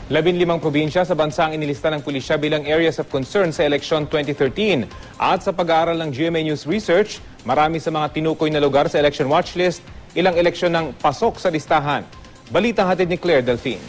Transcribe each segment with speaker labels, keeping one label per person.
Speaker 1: 15 probinsya sa bansa ang inilista ng pulisya bilang areas of concern sa eleksyon 2013. At sa pag-aaral ng GMA News Research, marami sa mga tinukoy na lugar sa election watchlist, ilang eleksyon ng pasok sa listahan. Balita hatid ni Claire Delfin.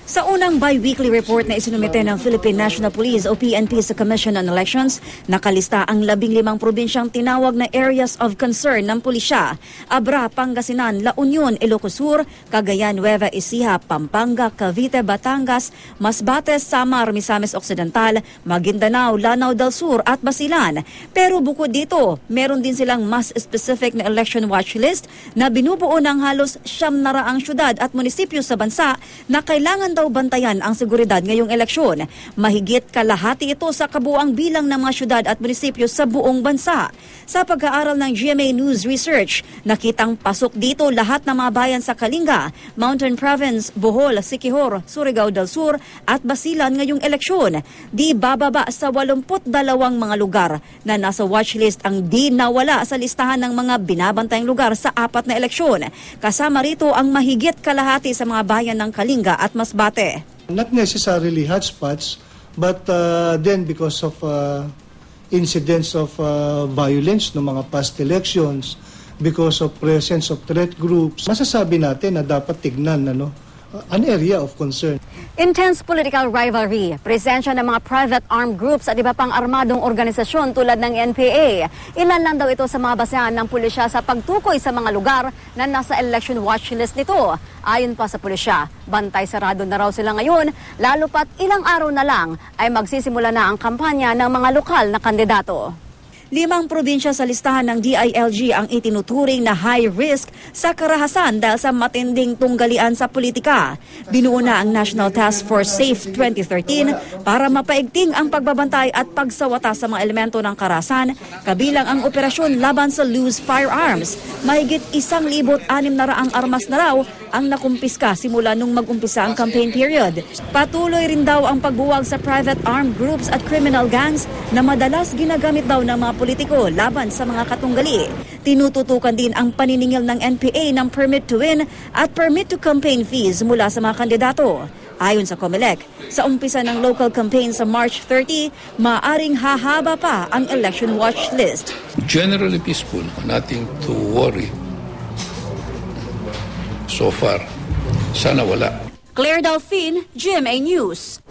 Speaker 2: Sa unang bi-weekly report na isinumite ng Philippine National Police o PNP sa Commission on Elections, nakalista ang 15 probinsyang tinawag na areas of concern ng pulisya. Abra, Pangasinan, La Union, Ilocos Sur, Cagayan, Nueva Ecija, Pampanga, Cavite, Batangas, Masbate, Samar, Misamis Occidental, Maguindanao, Lanao del Sur at Basilan. Pero bukod dito, meron din silang mas specific na election watch list na binubuo ng halos 900 syudad at munisipyo sa bansa na kailangan daw bantayan ang seguridad ngayong eleksyon. Mahigit kalahati ito sa kabuang bilang ng mga syudad at munisipyo sa buong bansa. Sa pag-aaral ng GMA News Research, nakitang pasok dito lahat ng mga bayan sa Kalinga, Mountain Province, Bohol, Siquijor, Surigao del Sur at Basilan ngayong eleksyon. Di bababa sa 82 mga lugar na nasa watchlist ang di nawala sa listahan ng mga binabantayang lugar sa 4 na eleksyon. Kasama rito ang mahigit kalahati sa mga bayan ng Kalinga at Masbate.
Speaker 3: Not necessarily hotspots, but then because of incidents of violence no mga past elections, because of presence of threat groups, masasabi natin na dapat tignan an area of concern.
Speaker 2: Intense political rivalry, presensya ng mga private armed groups at iba pang armadong organisasyon tulad ng NPA. Ilan lang daw ito sa mga basehan ng pulisya sa pagtukoy sa mga lugar na nasa election watch list nito. Ayon pa sa pulisya, bantay sarado na raw sila ngayon, lalo pat ilang araw na lang ay magsisimula na ang kampanya ng mga lokal na kandidato. 5 probinsya sa listahan ng DILG ang itinuturing na high risk sa karahasan dahil sa matinding tunggalian sa politika. Binuo na ang National Task Force SAFE 2013 para mapaigting ang pagbabantay at pagsawata sa mga elemento ng karahasan, kabilang ang operasyon laban sa loose firearms. Mahigit 1,600 armas na raw ang nakumpiska simula nung mag-umpisa ang campaign period. Patuloy rin daw ang pagbuwag sa private armed groups at criminal gangs na madalas ginagamit daw ng mga politiko laban sa mga katunggali. Tinututukan din ang paniningil ng NPA ng permit to win at permit to campaign fees mula sa mga kandidato. Ayon sa COMELEC, sa umpisa ng local campaign sa March 30, maaring hahaba pa ang election watch list.
Speaker 4: Generally peaceful, nothing to worry. So far, sana wala.
Speaker 2: Claire Delfin, GMA News.